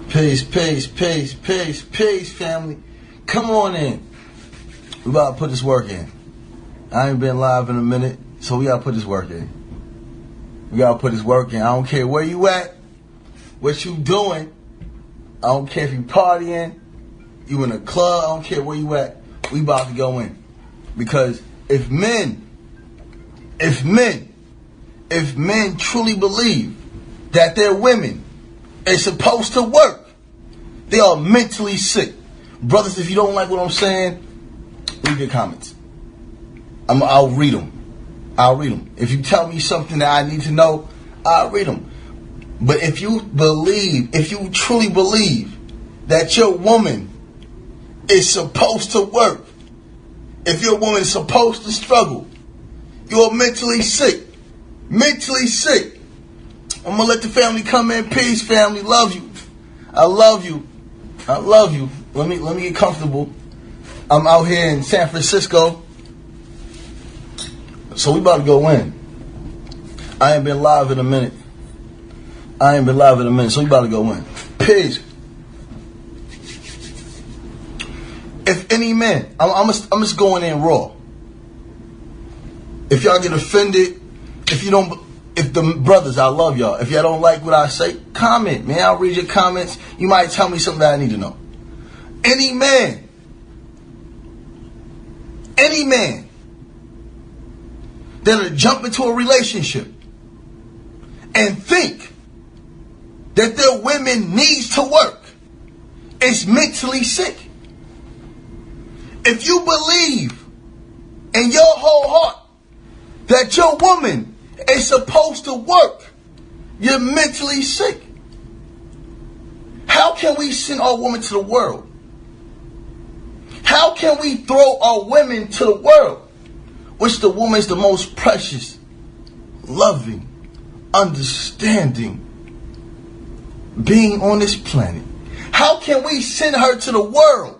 Peace, family. Come on in. We about to put this work in. I ain't been live in a minute, so we gotta put this work in. I don't care where you at, what you doing. I don't care if you partying, you in a club. I don't care where you at. We about to go in. Because if men truly believe that their women is supposed to work, they are mentally sick. Brothers, if you don't like what I'm saying, leave your comments. I'll read them. If you tell me something that I need to know, I'll read them. But if you truly believe that your woman is supposed to work, if your woman is supposed to struggle, you're mentally sick. Mentally sick. I'm going to let the family come in. Peace, family. Love you. I love you. Let me get comfortable. I'm out here in San Francisco, so we about to go in. I ain't been live in a minute, so we about to go in. Peace. If any man, I'm just going in raw. If y'all get offended, if the brothers, I love y'all. If y'all don't like what I say, comment, man. I'll read your comments. You might tell me something that I need to know. Any man that'll jump into a relationship and think that their women needs to work is mentally sick. If you believe in your whole heart that your woman is supposed to work, you're mentally sick. How can we send our women to the world? How can we throw our women to the world, which the woman is the most precious, loving, understanding being on this planet? How can we send her to the world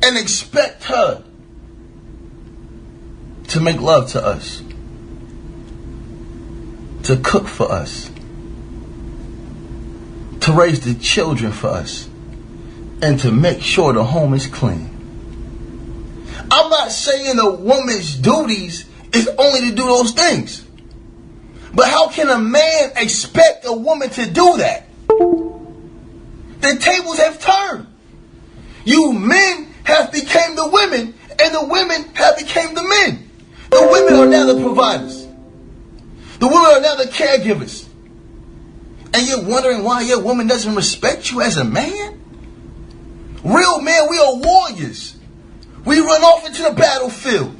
and expect her to make love to us, to cook for us, to raise the children for us, and to make sure the home is clean? I'm not saying a woman's duties is only to do those things. But how can a man expect a woman to do that? The tables have turned. You men have become the women, and the women have become the men. The women are now the providers. The women are now the caregivers. And you're wondering why your woman doesn't respect you as a man? Real men, we are warriors. We run off into the battlefield.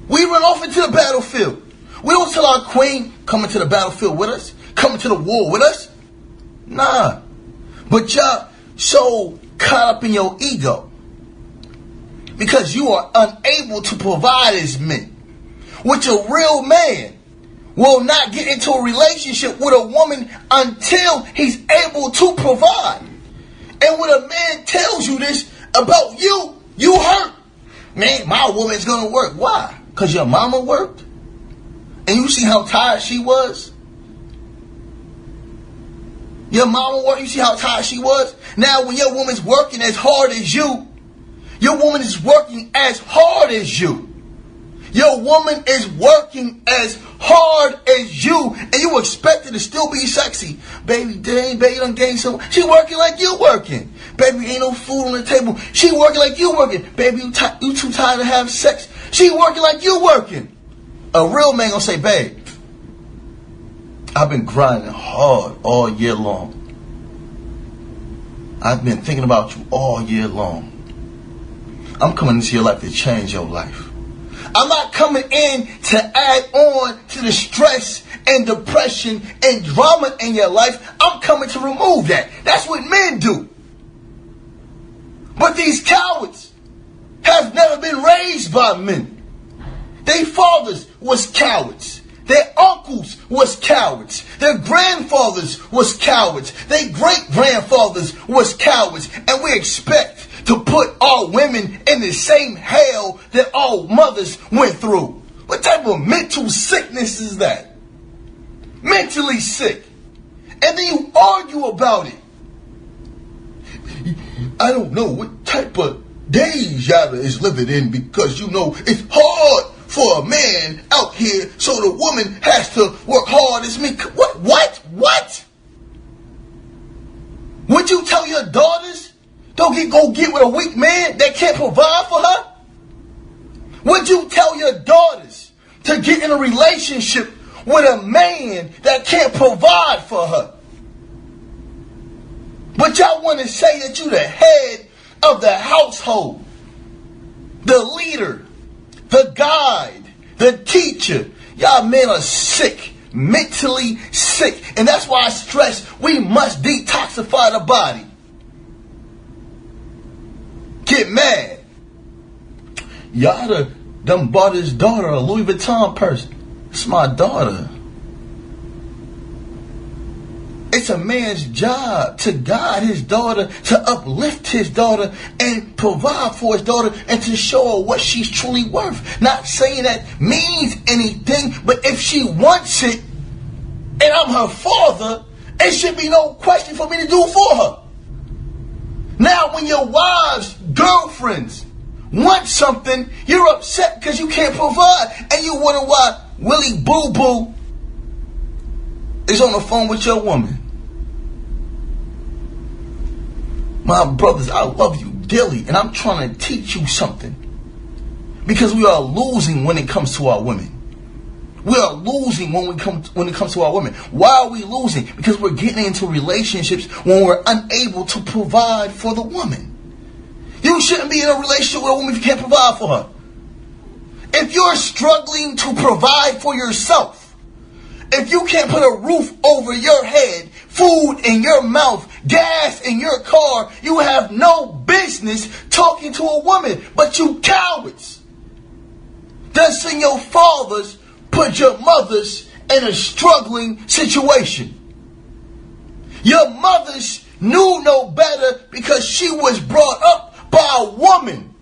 We don't tell our queen, come into the battlefield with us, come into the war with us. Nah. But y'all so caught up in your ego because you are unable to provide as men. Which a real man will not get into a relationship with a woman until he's able to provide. And when a man tells you this about you, you hurt. Man, my woman's gonna work. Why? Because your mama worked? And you see how tired she was? Your mama worked, you see how tired she was? Now when your woman's working as hard as you, your woman is working as hard as you. Your woman is working as hard as you, and you expect her to still be sexy. Baby, dang, baby, you done gained some. She working like you working. Baby, ain't no food on the table. She working like you working. Baby, you too tired to have sex. She working like you working. A real man gonna say, babe, I've been grinding hard all year long. I've been thinking about you all year long. I'm coming into your life to change your life. I'm not coming in to add on to the stress and depression and drama in your life. I'm coming to remove that. That's what men do. But these cowards have never been raised by men. Their fathers was cowards. Their uncles was cowards. Their grandfathers was cowards. Their great-grandfathers was cowards. And we expect to put our women in the same hell that our mothers went through. What type of mental sickness is that? Mentally sick. And then you argue about it. I don't know what type of days Yada is living in because, you know, it's hard for a man out here, so the woman has to work hard as me. What? Would you tell your daughters, go get with a weak man that can't provide for her? Would you tell your daughters to get in a relationship with a man that can't provide for her? But y'all want to say that you the head of the household, the leader, the guide, the teacher. Y'all men are sick, mentally sick. And that's why I stress we must detoxify the body. Get mad. Y'all done bought his daughter a Louis Vuitton purse. It's my daughter. It's a man's job to guide his daughter, to uplift his daughter, and provide for his daughter, and to show her what she's truly worth. Not saying that means anything, but if she wants it, and I'm her father, it should be no question for me to do for her. Now, when your wives, girlfriends, want something, you're upset because you can't provide, and you wonder why Willie Boo Boo is on the phone with your woman. My brothers, I love you dearly, and I'm trying to teach you something. Because we are losing when it comes to our women. We are losing when it comes to our women. Why are we losing? Because we're getting into relationships when we're unable to provide for the woman. You shouldn't be in a relationship with a woman if you can't provide for her. If you're struggling to provide for yourself, if you can't put a roof over your head, food in your mouth, gas in your car, you have no business talking to a woman. But you cowards, thus in your fathers, put your mothers in a struggling situation. Your mothers knew no better because she was brought up by a woman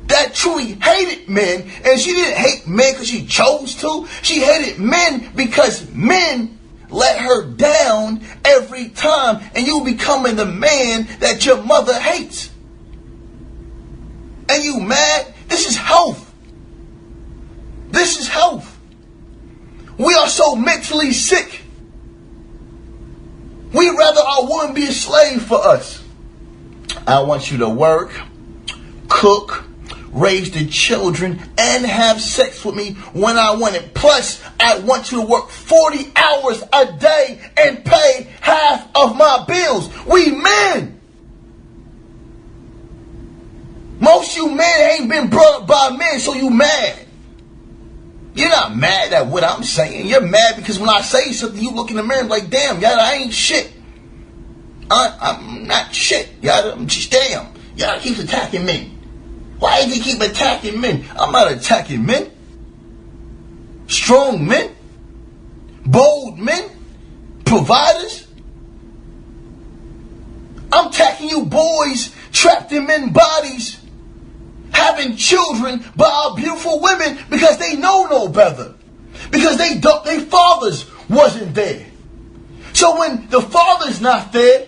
that truly hated men. And she didn't hate men because she chose to. She hated men because men let her down every time. And you becoming the man that your mother hates. And you mad? This is health. This is health. We are so mentally sick. We'd rather our woman be a slave for us. I want you to work, cook, raise the children, and have sex with me when I want it. Plus, I want you to work 40 hours a day and pay half of my bills. We men. Most you men ain't been brought up by men, so you mad. You're not mad at what I'm saying. You're mad because when I say something, you look in the mirror and like, damn, Yada, I ain't shit. I'm not shit. Yada, I'm just damn. Yada keeps attacking men. Why does he keep attacking men? I'm not attacking men. Strong men. Bold men. Providers. I'm attacking you boys trapped in men's bodies, having children by our beautiful women because they know no better. Because their fathers wasn't there. So when the father's not there,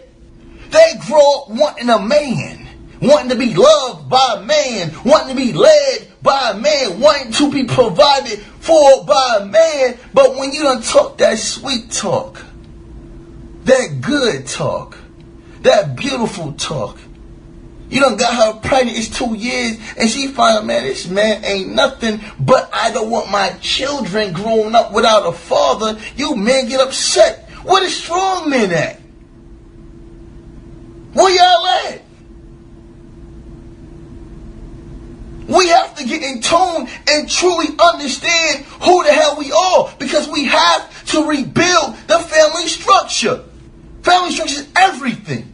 they grow up wanting a man, wanting to be loved by a man, wanting to be led by a man, wanting to be provided for by a man. But when you done talk that sweet talk, that good talk, that beautiful talk, you done got her pregnant, it's 2 years, and she find out, man, this man ain't nothing, but I don't want my children growing up without a father. You men get upset. Where the strong men at? Where y'all at? We have to get in tune and truly understand who the hell we are, because we have to rebuild the family structure. Family structure is everything.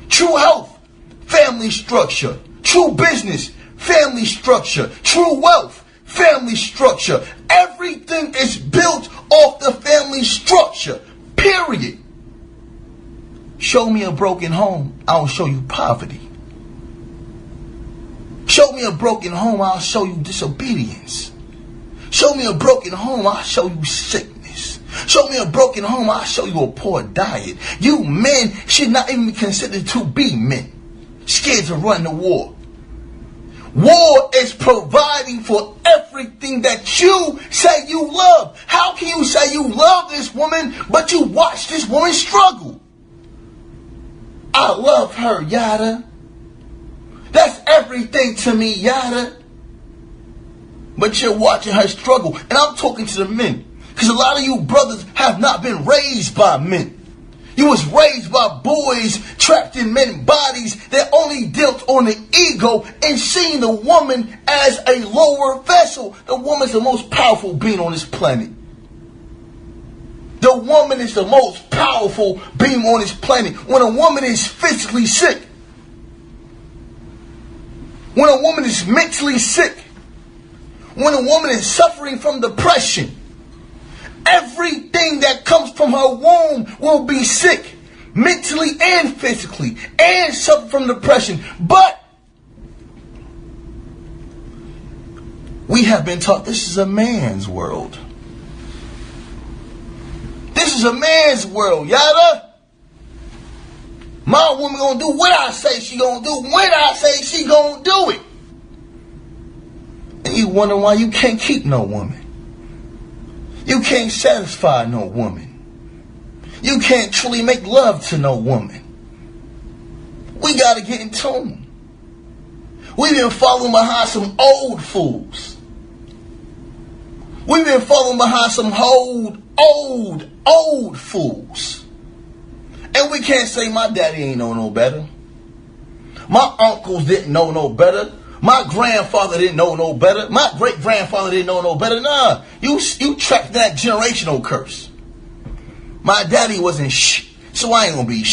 True health, family structure. True business, family structure. True wealth, family structure. Everything is built off the family structure. Period. Show me a broken home, I'll show you poverty. Show me a broken home, I'll show you disobedience. Show me a broken home, I'll show you sickness. show me a broken home, I'll show you a poor diet. You men should not even be considered to be men. Scared to run the war. War is providing for everything that you say you love. How can you say you love this woman, but you watch this woman struggle? I love her, yada. That's everything to me, yada. But you're watching her struggle. And I'm talking to the men. Because a lot of you brothers have not been raised by men. You was raised by boys trapped in men's bodies that only dealt on the ego and seeing the woman as a lower vessel. The woman's the most powerful being on this planet. The woman is the most powerful being on this planet. When a woman is physically sick, when a woman is mentally sick, when a woman is suffering from depression, everything that comes from her womb will be sick, mentally and physically, and suffer from depression. But we have been taught this is a man's world. This is a man's world, yada. My woman gonna do what I say she gonna do, when I say she gonna do it. And you wonder why you can't keep no woman. You can't satisfy no woman. You can't truly make love to no woman. We gotta get in tune. We've been following behind some old fools. We've been following behind some old fools. And we can't say my daddy ain't know no better. My uncles didn't know no better. My grandfather didn't know no better. My great-grandfather didn't know no better. Nah, you trapped that generational curse. My daddy wasn't so I ain't gonna be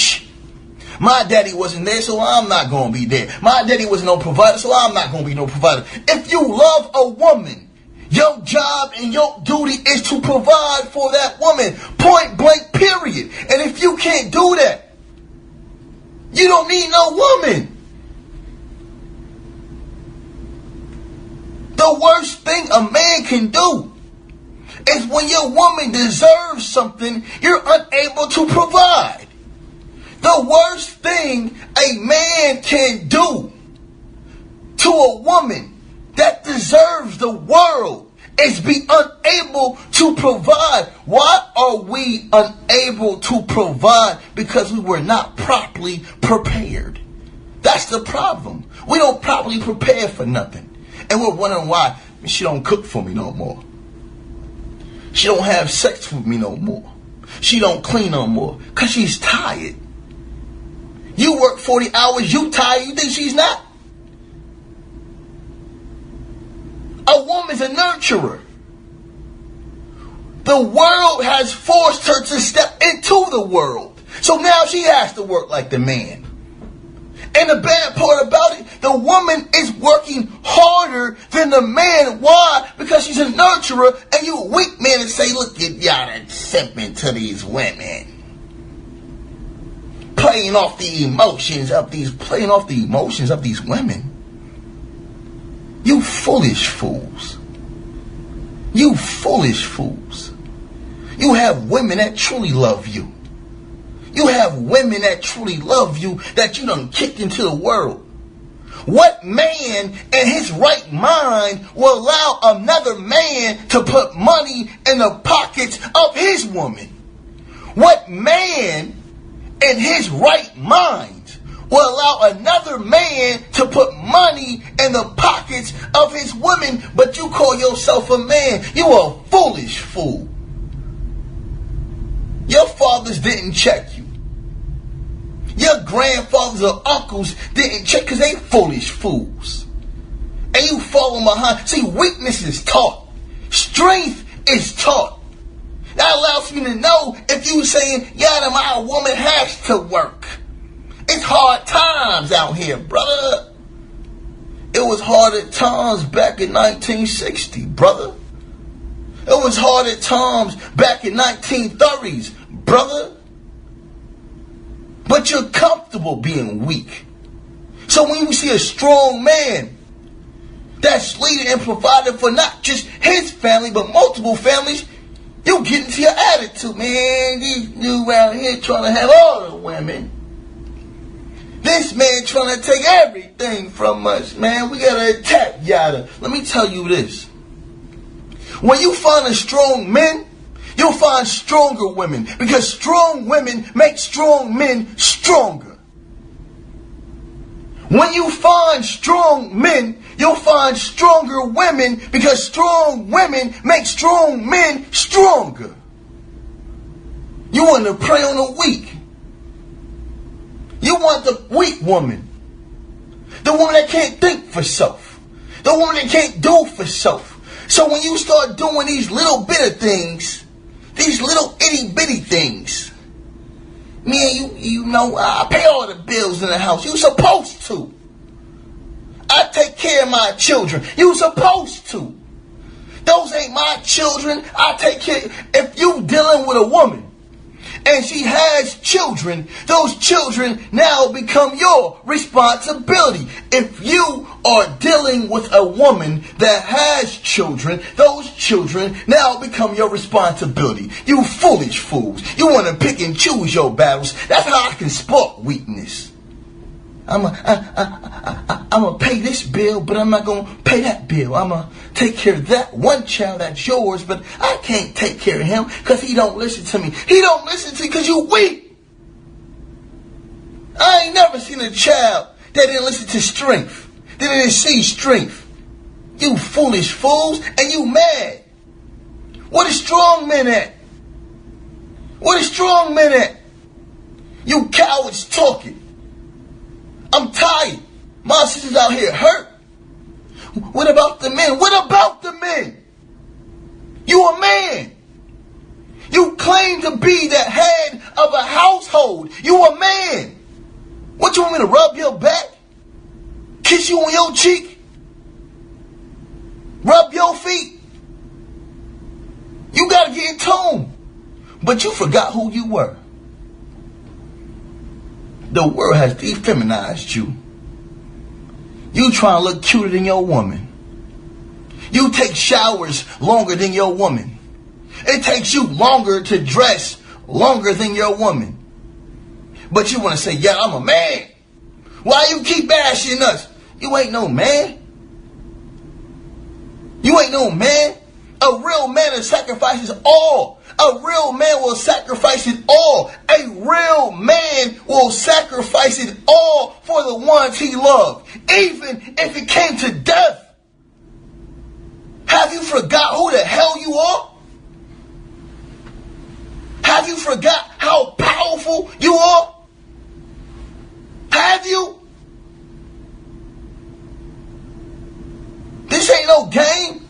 My daddy wasn't there, so I'm not gonna be there. My daddy wasn't no provider, so I'm not gonna be no provider. If you love a woman, your job and your duty is to provide for that woman. Point blank, period. And if you can't do that, you don't need no woman. The worst thing a man can do is when your woman deserves something, you're unable to provide. The worst thing a man can do to a woman that deserves the world is be unable to provide. Why are we unable to provide? Because we were not properly prepared. That's the problem. We don't properly prepare for nothing. And we're wondering why she don't cook for me no more. She don't have sex with me no more. She don't clean no more. Because she's tired. You work 40 hours, you tired, you think she's not? A woman's a nurturer. The world has forced her to step into the world. So now she has to work like the man. And the bad part about it, the woman is working harder than the man. Why? Because she's a nurturer, and you a weak man and say, look at y'all that simping to these women. Playing off the emotions of these women. You foolish fools. You foolish fools. You have women that truly love you. You have women that truly love you that you done kicked into the world. What man in his right mind will allow another man to put money in the pockets of his woman? What man in his right mind will allow another man to put money in the pockets of his woman, but you call yourself a man? You a foolish fool. Your fathers didn't check you. Your grandfathers or uncles didn't check because they foolish fools. And you falling behind. See, weakness is taught. Strength is taught. That allows me to know if you saying, yeah, my woman has to work. It's hard times out here, brother. It was hard at times back in 1960, brother. It was hard at times back in 1930s, brother. But you're comfortable being weak. So when you see a strong man that's leading and providing for not just his family, but multiple families, You get into your attitude, man. These dudes around here trying to have all the women. This man trying to take everything from us, man. We gotta attack Yada. Let me tell you this. When you find a strong man, you'll find stronger women. Because strong women make strong men stronger. When you find strong men, you'll find stronger women. Because strong women make strong men stronger. You want to prey on the weak. You want the weak woman. The woman that can't think for self. The woman that can't do for self. So when you start doing these little bit of things, these little itty bitty things, man, you know, I pay all the bills in the house. You supposed to. I take care of my children. You supposed to. Those ain't my children. I take care. If you dealing with a woman and she has children, those children now become your responsibility. If you are dealing with a woman that has children, those children now become your responsibility. You foolish fools. You want to pick and choose your battles. That's how I can spot weakness. I'm gonna pay this bill, but I'm not gonna pay that bill. I'm gonna take care of that one child that's yours, but I can't take care of him because he don't listen to me. He don't listen to you because you weak. I ain't never seen a child that didn't listen to strength. That didn't see strength. You foolish fools, and you mad. What is strong men at? What is strong men at? You cowards talking. I'm tired. My sister's out here hurt. What about the men? What about the men? You a man. You claim to be the head of a household. You a man. What, you want me to rub your back? Kiss you on your cheek? Rub your feet? You gotta get in tune. But you forgot who you were. The world has defeminized you. You trying to look cuter than your woman. You take showers longer than your woman. It takes you longer to dress longer than your woman. But you want to say, yeah, I'm a man. Why you keep bashing us? You ain't no man. You ain't no man. A real man sacrifices all. A real man will sacrifice it all. A real man will sacrifice it all for the ones he loved, even if it came to death. Have you forgot who the hell you are? Have you forgot how powerful you are? Have you? This ain't no game.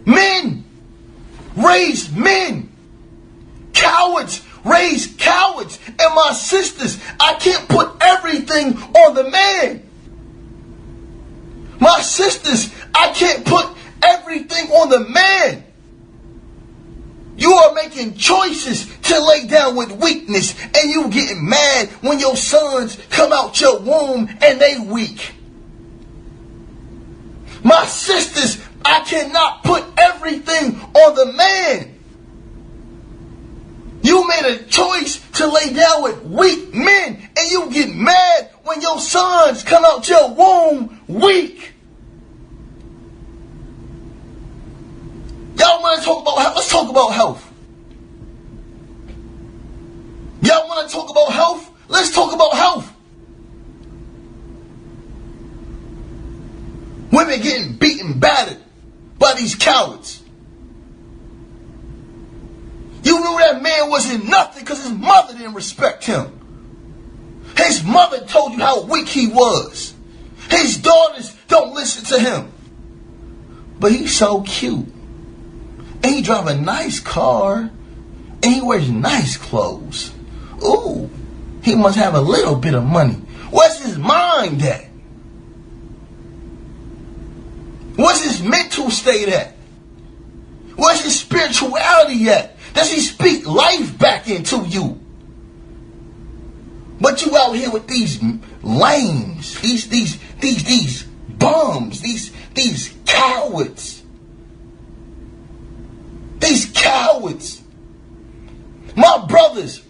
Men raise men. Cowards raise cowards. And my sisters, I can't put everything on the man. My sisters, I can't put everything on the man. You are making choices to lay down with weakness, and you getting mad when your sons come out your womb and they weak. My sisters, I cannot put everything on the man. You made a choice to lay down with weak men, and you get mad when your sons come out your womb weak. Y'all want to talk about health? Let's talk about health. Y'all want to talk about health? Let's talk about health. Women getting beaten, battered by these cowards. You knew that man wasn't nothing because his mother didn't respect him. His mother told you how weak he was. His daughters don't listen to him. But he's so cute. And he drives a nice car. And he wears nice clothes. Ooh, he must have a little bit of money. Where's his mind at? Where's his mental state at? Where's his spirituality at? Does he speak life back into you? But you out here with these lames, these bums, these cowards. These cowards. cowards. My brothers,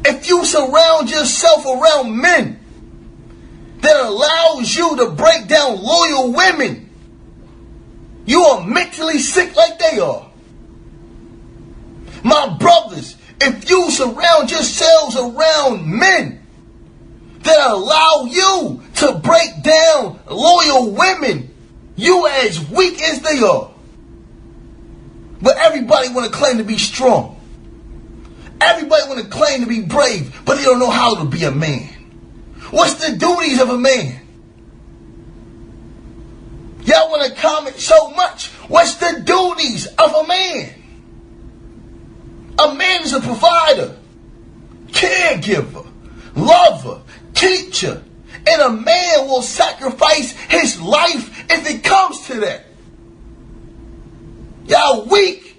if you surround yourself around men that allows you to break down loyal women, you are mentally sick like they are. My brothers, if you surround yourselves around men that allow you to break down loyal women, you as weak as they are. But everybody want to claim to be strong. Everybody want to claim to be brave, but they don't know how to be a man. What's the duties of a man? Y'all want to comment so much. What's the duties of a man? A man is a provider, caregiver, lover, teacher, and a man will sacrifice his life if it comes to that. Y'all weak.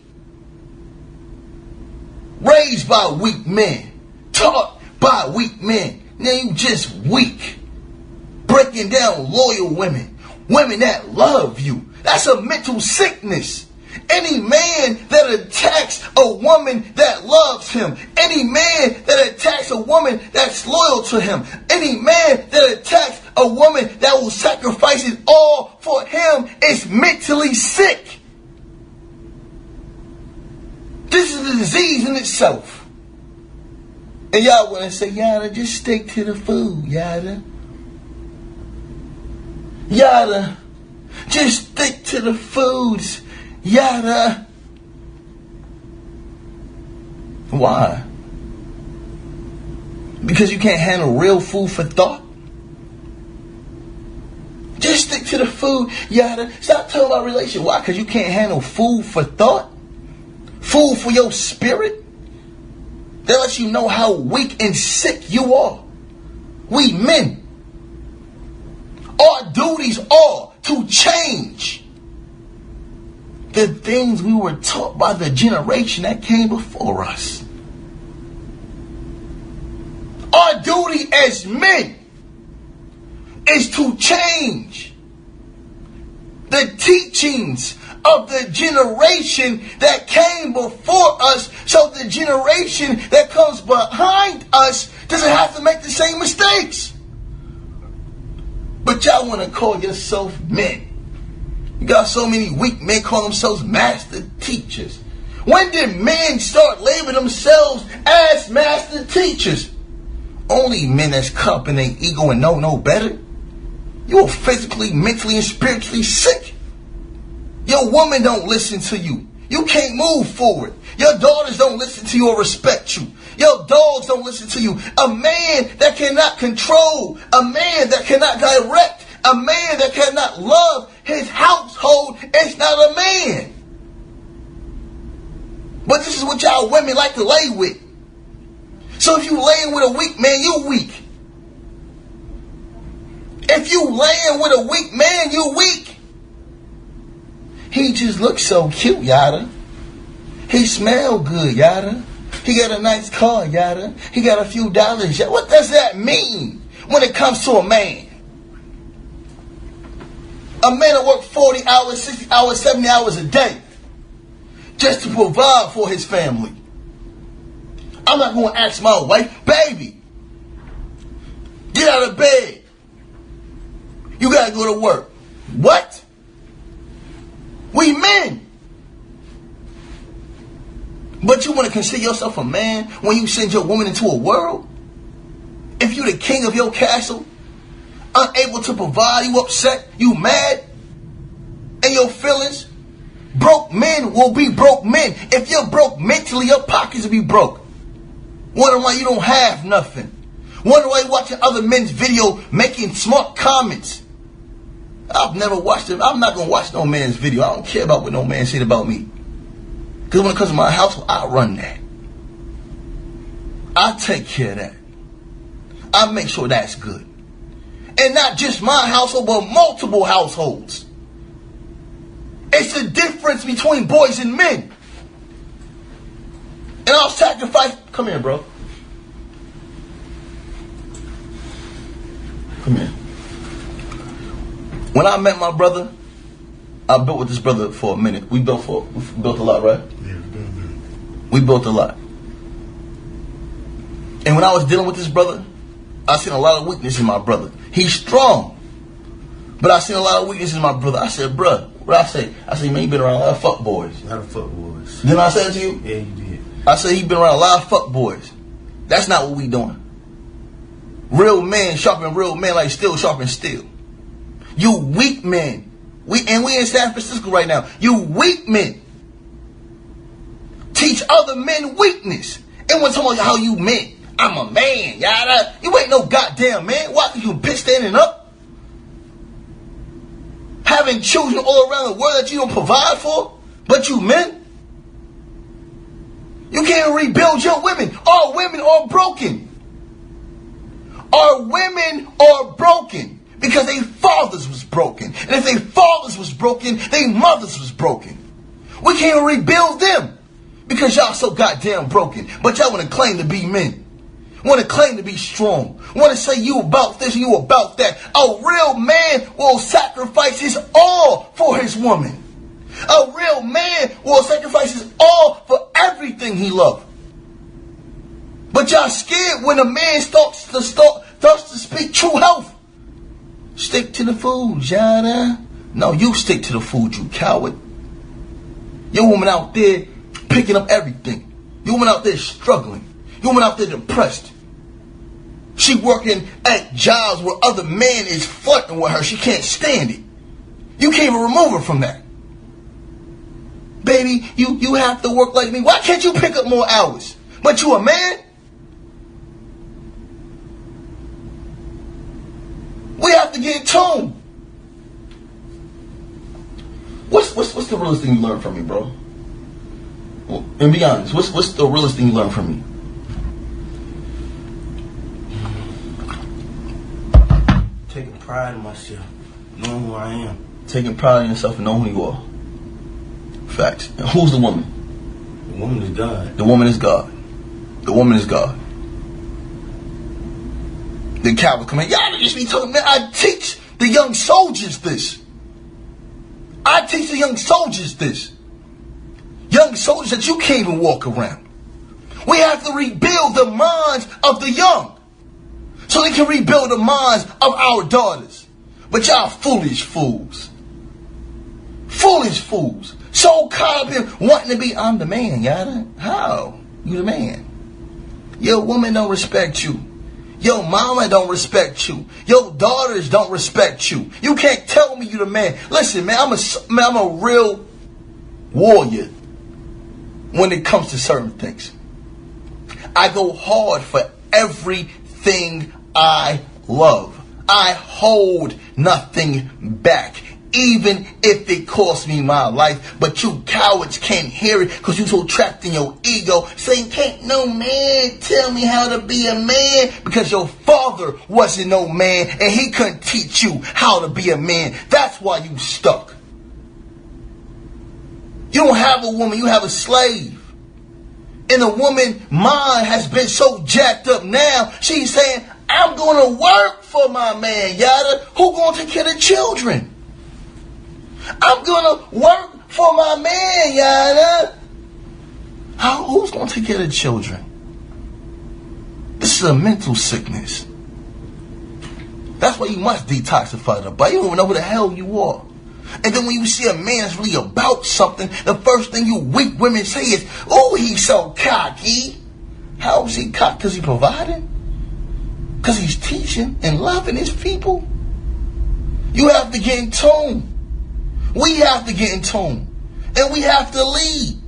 Raised by weak men. Taught by weak men. Now you just weak. Breaking down loyal women. Women that love you. That's a mental sickness. Any man that attacks a woman that loves him, any man that attacks a woman that's loyal to him, any man that attacks a woman that will sacrifice it all for him is mentally sick. This is a disease in itself. And y'all want to say, yada, just stick to the food, yada. Yada, just stick to the foods. Yada. Why? Because you can't handle real food for thought? Just stick to the food. Yada. Stop talking about relationship. Why? Because you can't handle food for thought? Food for your spirit? That lets you know how weak and sick you are. We men. Our duties are to change the things we were taught by the generation that came before us. Our duty as men is to change the teachings of the generation that came before us, so the generation that comes behind us doesn't have to make the same mistakes. But y'all want to call yourself men. You got so many weak men call themselves master teachers. When did men start labeling themselves as master teachers? Only men that's caught up in their ego and know no better. You're physically, mentally, and spiritually sick. Your woman don't listen to you. You can't move forward. Your daughters don't listen to you or respect you. Your dogs don't listen to you. A man that cannot control, a man that cannot direct, a man that cannot love his household is not a man. But this is what y'all women like to lay with. So if you laying with a weak man, you weak. If you laying with a weak man, you weak. He just looks so cute, yada. He smell good, yada. He got a nice car, yada. He got a few dollars, yada. What does that mean when it comes to a man? A man that work 40 hours, 60 hours, 70 hours a day just to provide for his family. I'm not going to ask my wife, baby, get out of bed. You got to go to work. What? We men. But you want to consider yourself a man when you send your woman into a world? If you the king of your castle, unable to provide, you upset, you mad, and your feelings, broke men will be broke men. If you're broke mentally, your pockets will be broke. Wonder why you don't have nothing. Wonder why you're watching other men's video making smart comments. I've never watched it. I'm not going to watch no man's video. I don't care about what no man said about me. Because when it comes to my household, I run that. I take care of that. I make sure that's good. And not just my household, but multiple households. It's the difference between boys and men. And I'll sacrifice. Come here, bro. Come here. When I met my brother, I built with this brother for a minute. We built a lot, right? Yeah, we built a lot. And when I was dealing with this brother, I seen a lot of weakness in my brother. He's strong, but I seen a lot of weakness in my brother. I said, bruh, what I say? I said, man, you been around a lot of fuck boys. A lot of fuck boys. Didn't I say it to you? Yeah, you did. I said, he been around a lot of fuck boys. That's not what we doing. Real men sharpen real men like steel sharpen steel. You weak men. We in San Francisco right now. You weak men. Teach other men weakness. And when someone how you meant, I'm a man, yada. You ain't no goddamn man. Why you bitch standing up? Having children all around the world that you don't provide for, but you men? You can't rebuild your women. Our women are broken. Our women are broken because their fathers was broken. And if their fathers was broken, their mothers was broken. We can't rebuild them because y'all so goddamn broken. But y'all want to claim to be men. Want to claim to be strong. Want to say you about this and you about that. A real man will sacrifice his all for his woman. A real man will sacrifice his all for everything he loves. But y'all scared when a man starts to speak true health. Stick to the food, Jada. No, you stick to the food, you coward. Your woman out there picking up everything. Your woman out there struggling. Your woman out there depressed. She working at jobs where other men is flirting with her. She can't stand it. You can't even remove her from that. Baby, you have to work like me. Why can't you pick up more hours? But you a man? We have to get in tune. What's the realest thing you learned from me, bro? Well, and be honest, what's the realest thing you learned from me? Taking pride in myself, knowing who I am. Taking pride in yourself and knowing who you are. Facts. And who's the woman? The woman is God. The woman is God. The woman is God. The Calvin come in. Y'all just be talking, man. I teach the young soldiers this. I teach the young soldiers this. Young soldiers that you can't even walk around. We have to rebuild the minds of the young so they can rebuild the minds of our daughters. But y'all foolish fools. Foolish fools. So caught up in wanting to be, I'm the man, yada. How? You the man. Your woman don't respect you. Your mama don't respect you. Your daughters don't respect you. You can't tell me you the man. Listen, man, I'm a real warrior when it comes to certain things. I go hard for everything I love. I hold nothing back, even if it costs me my life. But you cowards can't hear it because you're so trapped in your ego, saying, can't no man tell me how to be a man, because your father wasn't no man and he couldn't teach you how to be a man. That's why you stuck. You don't have a woman, you have a slave. And the woman mind has been so jacked up now, she's saying, I'm going to work for my man, yada. Who going to take care of the children? I'm going to work for my man, yada. Who's going to take care of the children? This is a mental sickness. That's why you must detoxify the body. You don't even know who the hell you are. And then when you see a man that's really about something, the first thing you weak women say is, oh, he's so cocky. How is he cocky? Because he's providing? Because he's teaching and loving his people? You have to get in tune. We have to get in tune. And we have to lead.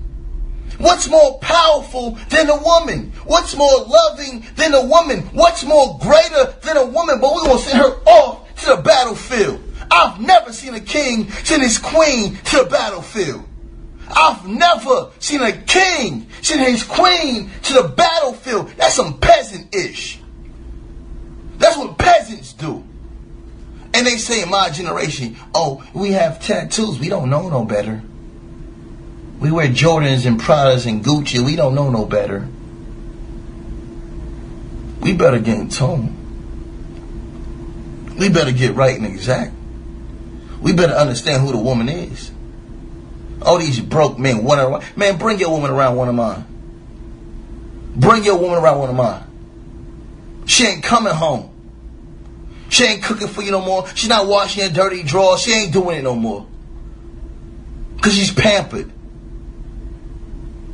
What's more powerful than a woman? What's more loving than a woman? What's more greater than a woman? But we're going to send her off to the battlefield. I've never seen a king send his queen to the battlefield. I've never seen a king send his queen to the battlefield. That's some peasant-ish. That's what peasants do. And they say in my generation, oh, we have tattoos. We don't know no better. We wear Jordans and Pradas and Gucci. We don't know no better. We better get in tune. We better get right and exact. We better understand who the woman is. All these broke men wondering why. Man, bring your woman around one of mine. Bring your woman around one of mine. She ain't coming home. She ain't cooking for you no more. She's not washing your dirty drawers. She ain't doing it no more. Because she's pampered.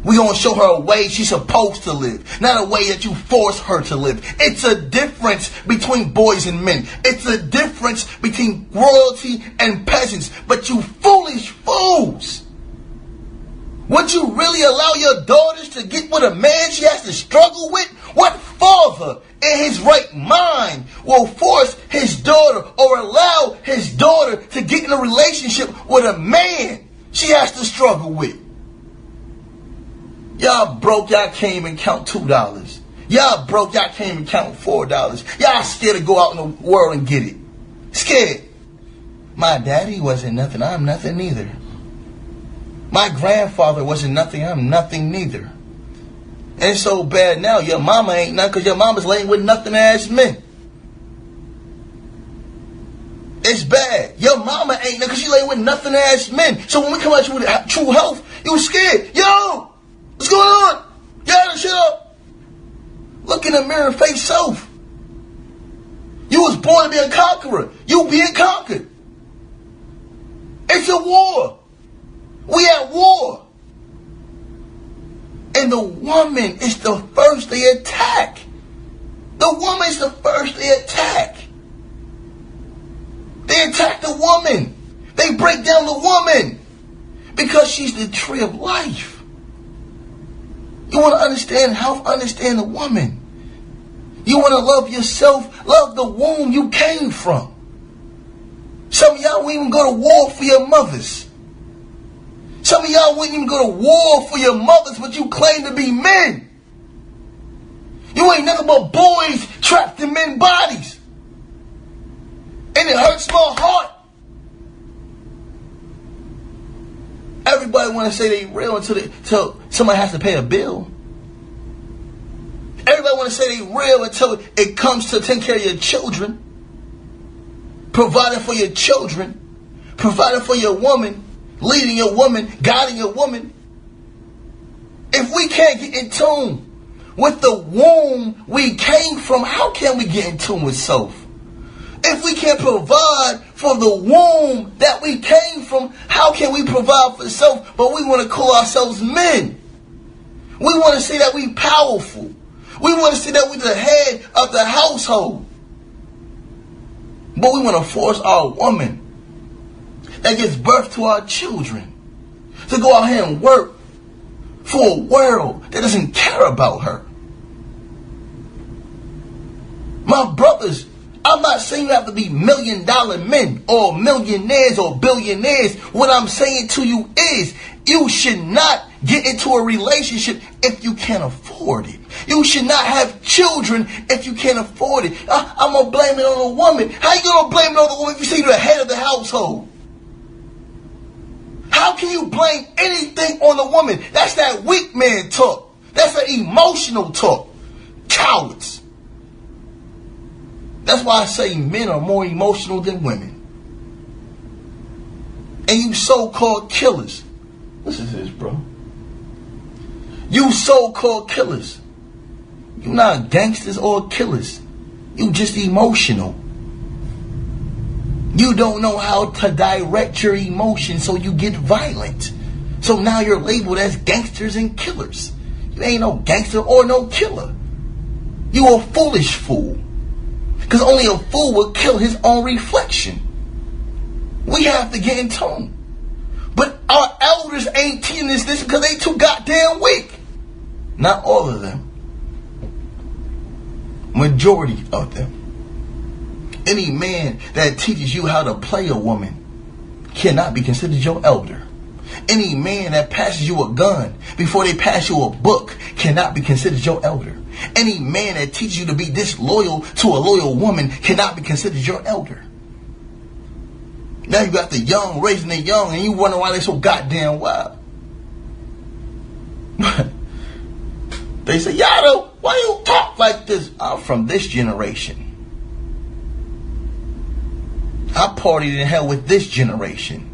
We gonna show her a way she's supposed to live, not a way that you force her to live. It's a difference between boys and men. It's a difference between royalty and peasants. But you foolish fools, would you really allow your daughters to get with a man she has to struggle with? What father in his right mind will force his daughter or allow his daughter to get in a relationship with a man she has to struggle with? Y'all broke, y'all can't even count $2. Y'all broke, y'all can't even count $4. Y'all scared to go out in the world and get it. Scared. My daddy wasn't nothing, I'm nothing neither. My grandfather wasn't nothing, I'm nothing neither. And it's so bad now, your mama ain't nothing because your mama's laying with nothing ass men. It's bad. Your mama ain't nothing because she laying with nothing ass men. So when we come at you with true health, you scared. Yo! What's going on? Y'all shut up. Look in the mirror and face self. You was born to be a conqueror. You being conquered. It's a war. We at war. And the woman is the first they attack. The woman is the first they attack. They attack the woman. They break down the woman. Because she's the tree of life. You want to understand health, understand the woman. You want to love yourself, love the womb you came from. Some of y'all wouldn't even go to war for your mothers. Some of y'all wouldn't even go to war for your mothers, but you claim to be men. You ain't nothing but boys trapped in men's bodies. And it hurts my heart. Everybody want to say they real until somebody has to pay a bill. Everybody want to say they real until it comes to taking care of your children, providing for your children, providing for your woman, leading your woman, guiding your woman. If we can't get in tune with the womb we came from, how can we get in tune with self? If we can't provide for the womb that we came from, how can we provide for self? But we want to call ourselves men. We want to say that we powerful. We want to say that we're the head of the household. But we want to force our woman that gives birth to our children to go out here and work for a world that doesn't care about her. My brothers, I'm not saying you have to be $1 million men or millionaires or billionaires. What I'm saying to you is you should not get into a relationship if you can't afford it. You should not have children if you can't afford it. I'm going to blame it on a woman. How you going to blame it on the woman if you say you're the head of the household? How can you blame anything on the woman? That's that weak man talk. That's that emotional talk. Cowards. That's why I say men are more emotional than women. And you so-called killers. Listen to this, bro. You so-called killers. You're not gangsters or killers. You just emotional. You don't know how to direct your emotions, so you get violent. So now you're labeled as gangsters and killers. You ain't no gangster or no killer. You a foolish fool. Because only a fool will kill his own reflection. We have to get in tune. But our elders ain't teaching us this because they too goddamn weak. Not all of them. Majority of them. Any man that teaches you how to play a woman cannot be considered your elder. Any man that passes you a gun before they pass you a book cannot be considered your elder. Any man that teaches you to be disloyal to a loyal woman cannot be considered your elder. Now you got the young raising the young and you wonder why they're so goddamn wild. They say, Yado, why you talk like this? I'm from this generation. I partied in hell with this generation.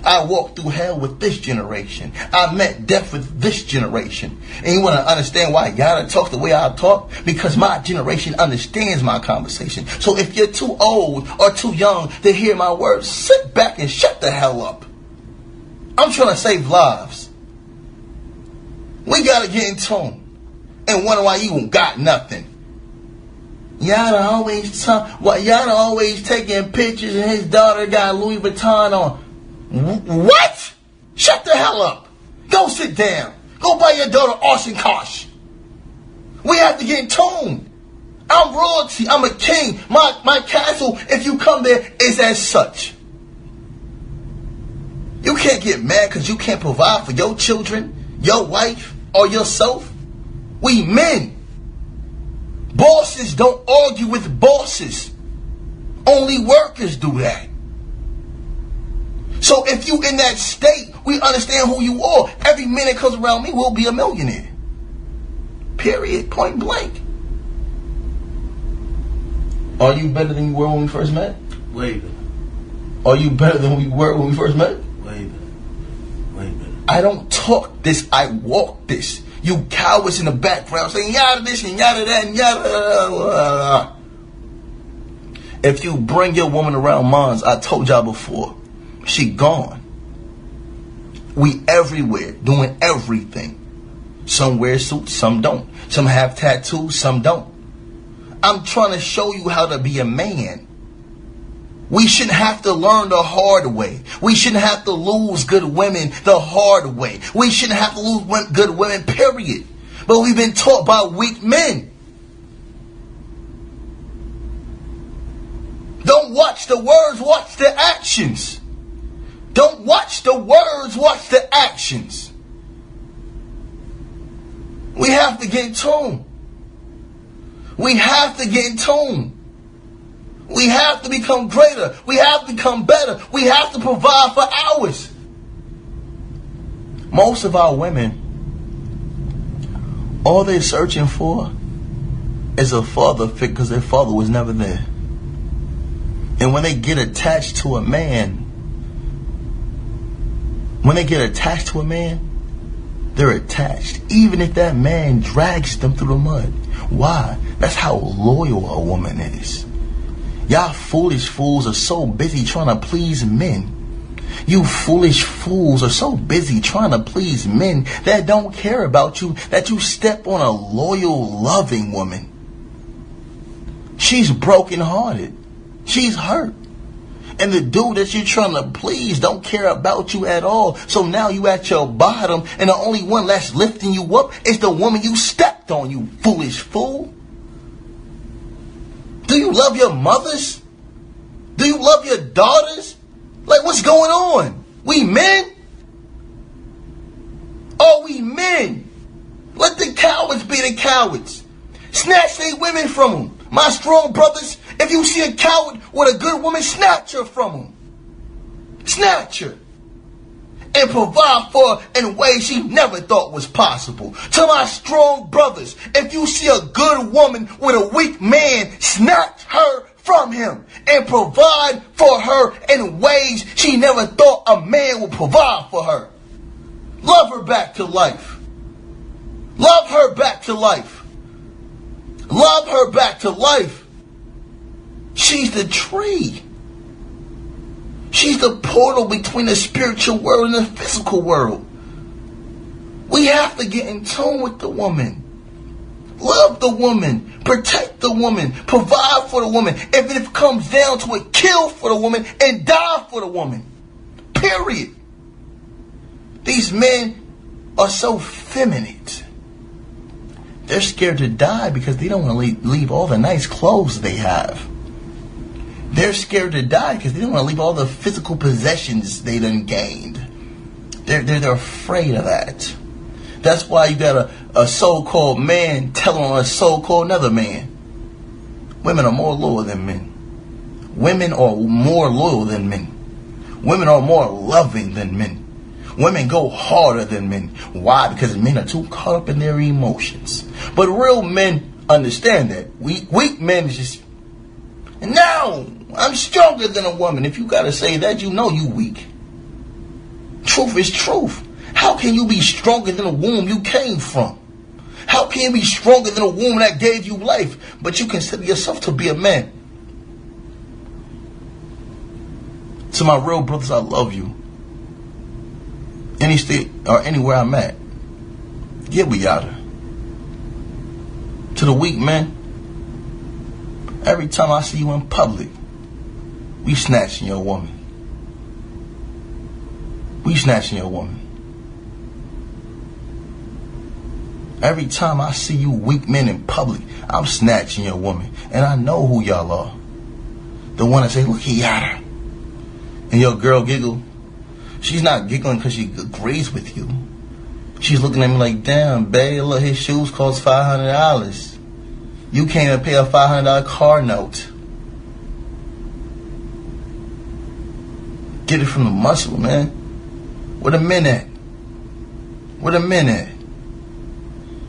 I walked through hell with this generation. I met death with this generation. And you want to understand why I gotta talk the way I talk? Because my generation understands my conversation. So if you're too old or too young to hear my words, sit back and shut the hell up. I'm trying to save lives. We gotta get in tune. And wonder why you got nothing. Yada always taking pictures and his daughter got Louis Vuitton on. What? Shut the hell up. Go sit down. Go buy your daughter Oshkosh. We have to get in tune. I'm royalty. I'm a king. My castle, if you come there, is as such. You can't get mad because you can't provide for your children, your wife, or yourself. We men. Bosses don't argue with bosses. Only workers do that. So if you in that state, we understand who you are. Every man that comes around me will be a millionaire. Period. Point blank. Are you better than you were when we first met? Way better. Are you better than we were when we first met? Way better. Way better. I don't talk this, I walk this. You cowards in the background saying yada this and yada that and yada. If you bring your woman around mine, I told y'all before, she gone. We everywhere, doing everything. Some wear suits, some don't. Some have tattoos, some don't. I'm trying to show you how to be a man. We shouldn't have to learn the hard way. We shouldn't have to lose good women the hard way. We shouldn't have to lose good women, period. But we've been taught by weak men. Don't watch the words, watch the actions. Don't watch the words, watch the actions. We have to get in tune. We have to get in tune. We have to become greater. We have to become better. We have to provide for ours. Most of our women, all they're searching for is a father figure because their father was never there. And when they get attached to a man, they're attached. Even if that man drags them through the mud. Why? That's how loyal a woman is. Y'all foolish fools are so busy trying to please men. You foolish fools are so busy trying to please men that don't care about you, that you step on a loyal, loving woman. She's brokenhearted. She's hurt. And the dude that you're trying to please don't care about you at all. So now you at your bottom, and the only one that's lifting you up is the woman you stepped on, you foolish fool. Do you love your mothers? Do you love your daughters? Like, what's going on? We men? Are we men? Let the cowards be the cowards. Snatch their women from them. My strong brothers, if you see a coward with a good woman, snatch her from him. Snatch her. And provide for her in ways she never thought was possible. To my strong brothers, if you see a good woman with a weak man, snatch her from him. And provide for her in ways she never thought a man would provide for her. Love her back to life. Love her back to life. Love her back to life. She's the tree. She's the portal between the spiritual world and the physical world. We have to get in tune with the woman. Love the woman. Protect the woman. Provide for the woman. If it comes down to it, kill for the woman and die for the woman. Period. These men are so feminine. They're scared to die because they don't want to leave all the nice clothes they have. They're scared to die because they don't want to leave all the physical possessions they done gained. They're afraid of that. That's why you got a so-called man telling on a so-called another man. Women are more loyal than men. Women are more loyal than men. Women are more loving than men. Women go harder than men. Why? Because men are too caught up in their emotions. But real men understand that. Weak men is just... And now, I'm stronger than a woman. If you gotta say that, you know you weak. Truth is truth. How can you be stronger than a womb you came from? How can you be stronger than a womb that gave you life, but you consider yourself to be a man? To my real brothers, I love you. Any state or anywhere I'm at, get with Yada. To the weak men, every time I see you in public, we snatching your woman. We snatching your woman. Every time I see you weak men in public, I'm snatching your woman. And I know who y'all are. The one that say, look at Yada. And your girl giggle. She's not giggling because she agrees with you. She's looking at me like, damn, babe, look, his shoes cost $500. You can't even pay a $500 car note. Get it from the muscle, man. Where the men at? Where the men at?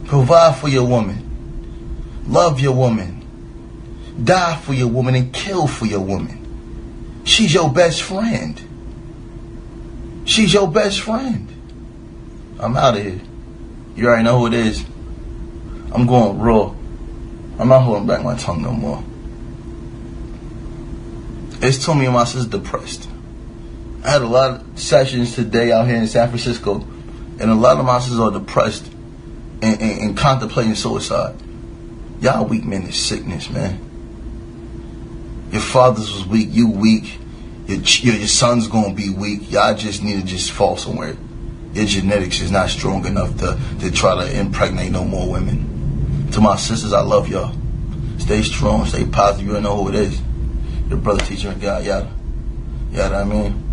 Provide for your woman. Love your woman. Die for your woman and kill for your woman. She's your best friend. She's your best friend. I'm out of here. You already know who it is. I'm going raw. I'm not holding back my tongue no more. It's told me and my sister depressed. I had a lot of sessions today out here in San Francisco, and a lot of my sisters are depressed and contemplating suicide. Y'all weak men is sickness, man. Your fathers was weak, you weak. Your son's gonna be weak. Y'all just need to just fall somewhere. Your genetics is not strong enough to try to impregnate no more women. To my sisters, I love y'all. Stay strong, stay positive. You know who it is. Your brother, teacher, and God, Yada. Yada, I mean.